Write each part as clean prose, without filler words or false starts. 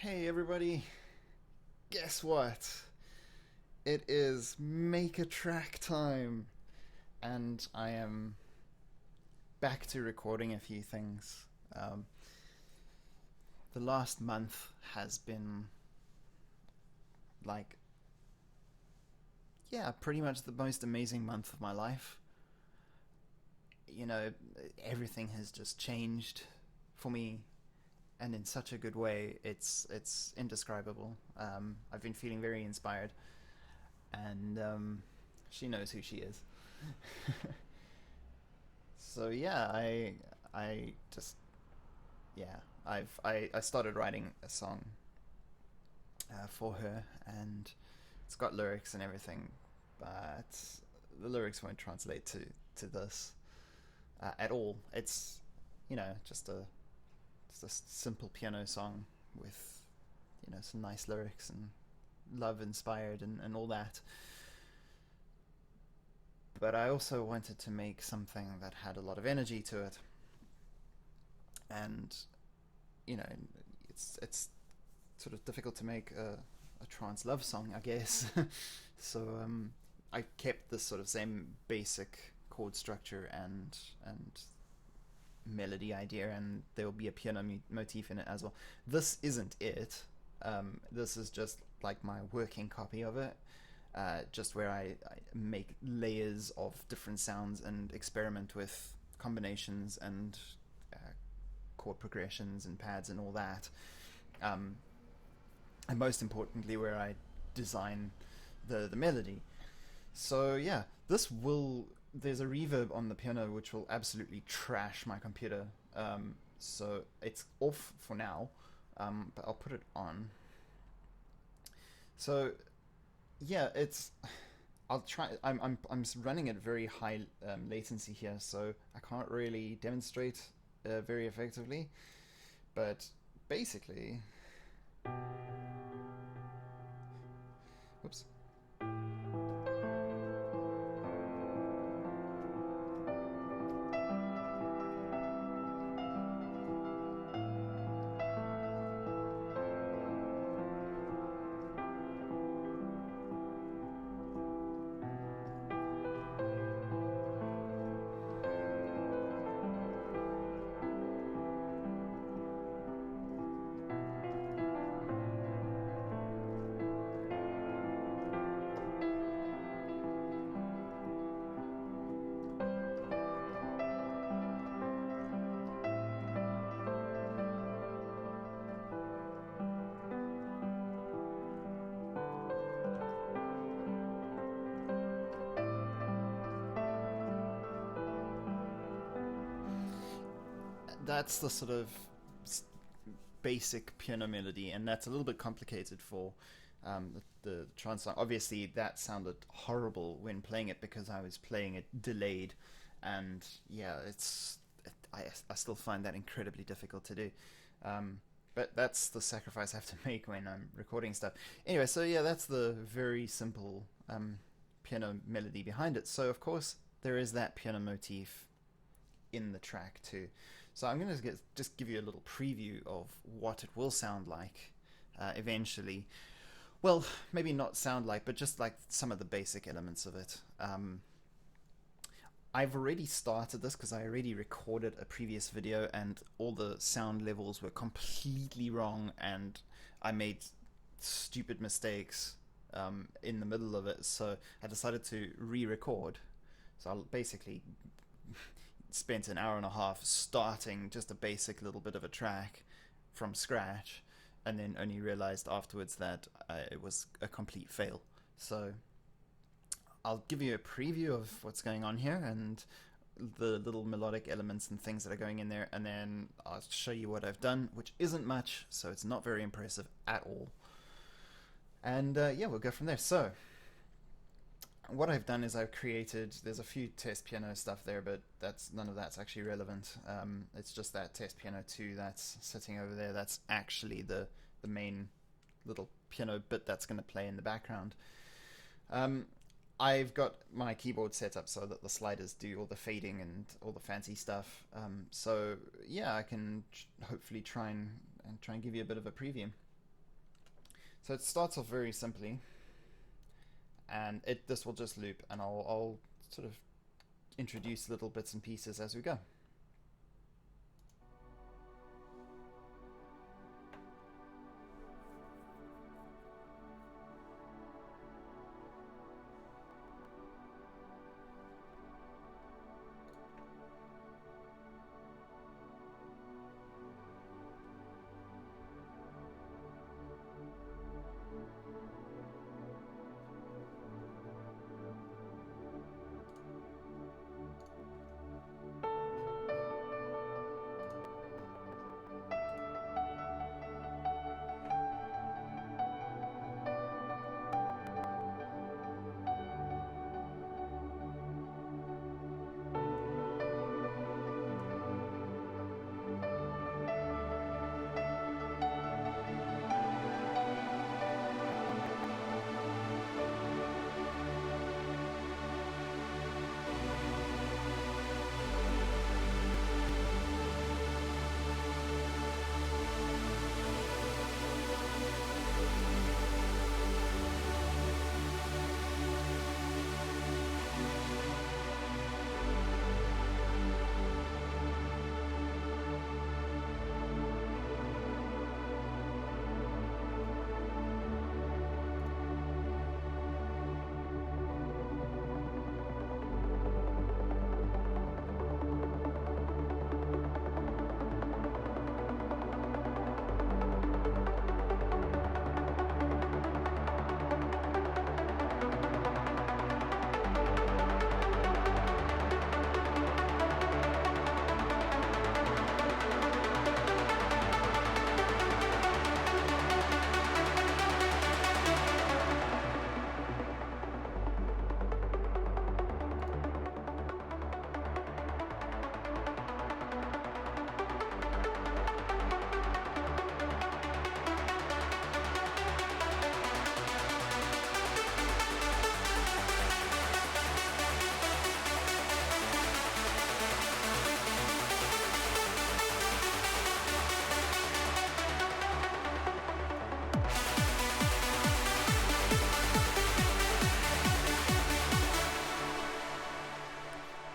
Hey everybody, guess what? It is make a track time, and I am back to recording a few things. The last month has been like, yeah, pretty much the most amazing month of my life. You know, everything has just changed for me, and in such a good way. It's indescribable. I've been feeling very inspired, and she knows who she is. So yeah, I just yeah I started writing a song for her, and it's got lyrics and everything, but the lyrics won't translate to this at all. It's just a simple piano song with some nice lyrics and love inspired and all that. But I also wanted to make something that had a lot of energy to it, and you know, it's sort of difficult to make a trance love song, I guess. So I kept this sort of same basic chord structure and melody idea, and there will be a piano motif in it as well. This isn't it. This is just like my working copy of it, just where I make layers of different sounds and experiment with combinations and uh, chord progressions and pads and all that. Um, and most importantly, where I design the melody. So yeah, this will. There's a reverb on the piano which will absolutely trash my computer. So it's off for now, but I'll put it on. So yeah, it's. I'll try. I'm running at very high latency here, so I can't really demonstrate very effectively. But basically, whoops. That's the sort of basic piano melody, and that's a little bit complicated for the trance song. Obviously, that sounded horrible when playing it because I was playing it delayed, and yeah, I still find that incredibly difficult to do. But that's the sacrifice I have to make when I'm recording stuff. Anyway, so yeah, that's the very simple piano melody behind it. So of course there is that piano motif in the track too. So I'm going to just give you a little preview of what it will sound like eventually. Well, maybe not sound like, but just like some of the basic elements of it. I've already started this because I already recorded a previous video, and all the sound levels were completely wrong, and I made stupid mistakes in the middle of it. So I decided to re-record. So I'll basically spent an hour and a half starting just a basic little bit of a track from scratch, and then only realized afterwards that it was a complete fail. So I'll give you a preview of what's going on here and the little melodic elements and things that are going in there, and then I'll show you what I've done, which isn't much, so it's not very impressive at all. And yeah, we'll go from there. So what I've done is I've created. There's a few test piano stuff there, but that's none of that's actually relevant. It's just that test piano 2 that's sitting over there. That's actually the main little piano bit that's going to play in the background. Um, I've got my keyboard set up so that the sliders do all the fading and all the fancy stuff. So yeah, I can hopefully try and give you a bit of a preview. So it starts off very simply, and this will just loop, and I'll sort of introduce little bits and pieces as we go.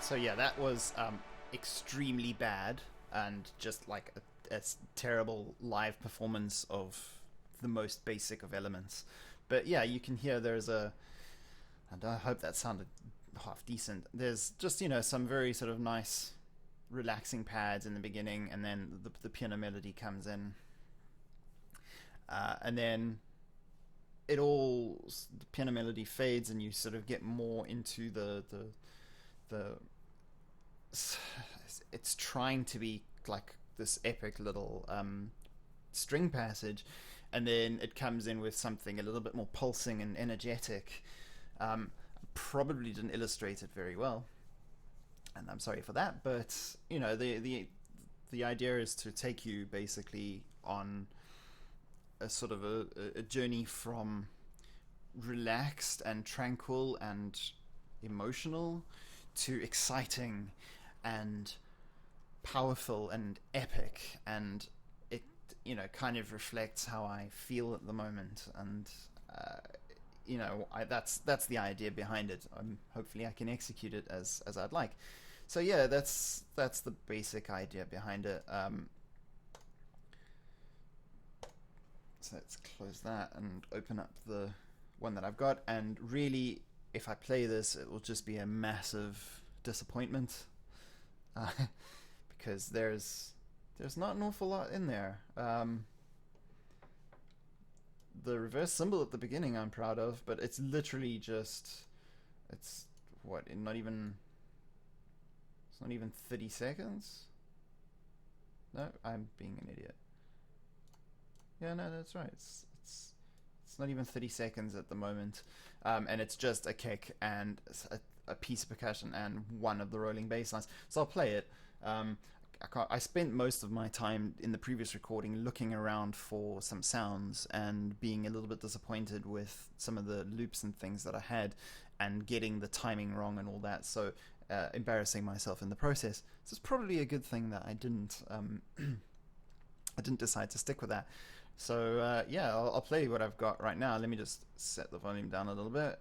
So yeah, that was extremely bad, and just like a terrible live performance of the most basic of elements. But yeah, you can hear there's and I hope that sounded half decent. There's just, some very sort of nice relaxing pads in the beginning, and then the piano melody comes in, and then the piano melody fades, and you sort of get more into the it's trying to be like this epic little string passage, and then it comes in with something a little bit more pulsing and energetic. Probably didn't illustrate it very well, and I'm sorry for that, but the idea is to take you basically on a sort of a journey from relaxed and tranquil and emotional to exciting and powerful and epic, and it kind of reflects how I feel at the moment, and that's the idea behind it. Hopefully I can execute it as I'd like. So yeah, that's the basic idea behind it. So let's close that and open up the one that I've got, and really, if I play this, it will just be a massive disappointment, because there's not an awful lot in there. The reverse cymbal at the beginning I'm proud of, but it's literally just, it's not even 30 seconds. No, I'm being an idiot. Yeah, no, that's right. It's not even 30 seconds at the moment, and it's just a kick and a piece of percussion and one of the rolling bass lines. So I'll play it. I spent most of my time in the previous recording looking around for some sounds and being a little bit disappointed with some of the loops and things that I had, and getting the timing wrong and all that. So embarrassing myself in the process. So it's probably a good thing that I didn't I didn't decide to stick with that. So yeah, I'll play what I've got right now. Let me just set the volume down a little bit.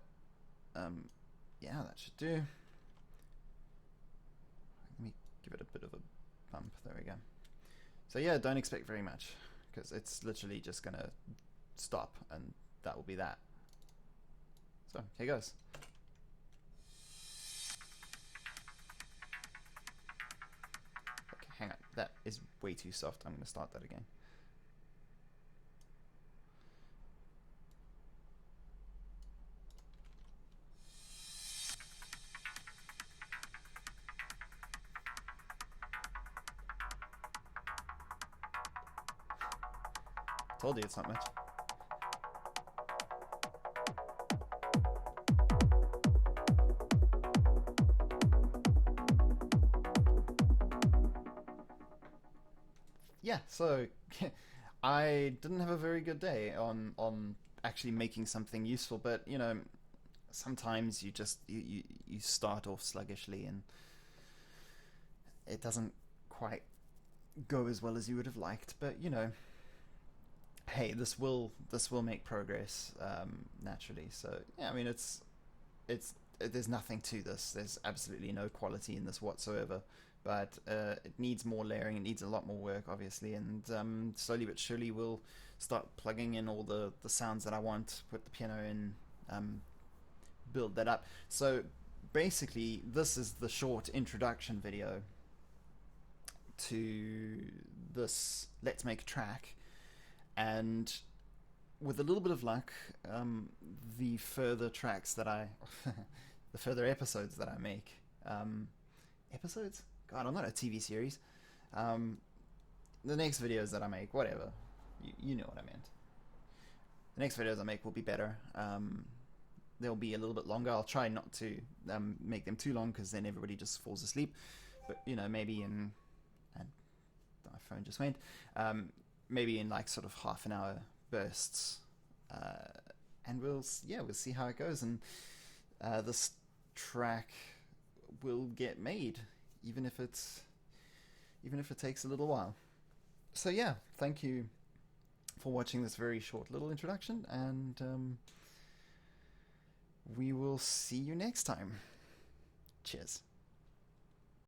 Yeah, that should do. Let me give it a bit of a bump. There we go. So yeah, don't expect very much, because it's literally just gonna stop, and that will be that. So here goes. Okay, hang on. That is way too soft. I'm gonna start that again. Told you it's not much. Yeah, so I didn't have a very good day on actually making something useful, but you know, sometimes you just you start off sluggishly and it doesn't quite go as well as you would have liked, but you know, hey, this will make progress naturally. So yeah, I mean, it's there's nothing to this. There's absolutely no quality in this whatsoever. But it needs more layering. It needs a lot more work, obviously, and slowly but surely we'll start plugging in all the sounds that I want. Put the piano in, build that up. So basically, this is the short introduction video to this Let's Make a Track, and with a little bit of luck, the further tracks that I, the further episodes that I make, episodes? God, I'm not a TV series. The next videos that I make, whatever, you know what I meant. The next videos I make will be better. They'll be a little bit longer. I'll try not to make them too long, because then everybody just falls asleep. But you know, maybe in, and my phone just went. Maybe in like sort of half an hour bursts, and we'll see how it goes, and this track will get made, even if it takes a little while. So yeah, thank you for watching this very short little introduction, and we will see you next time. Cheers.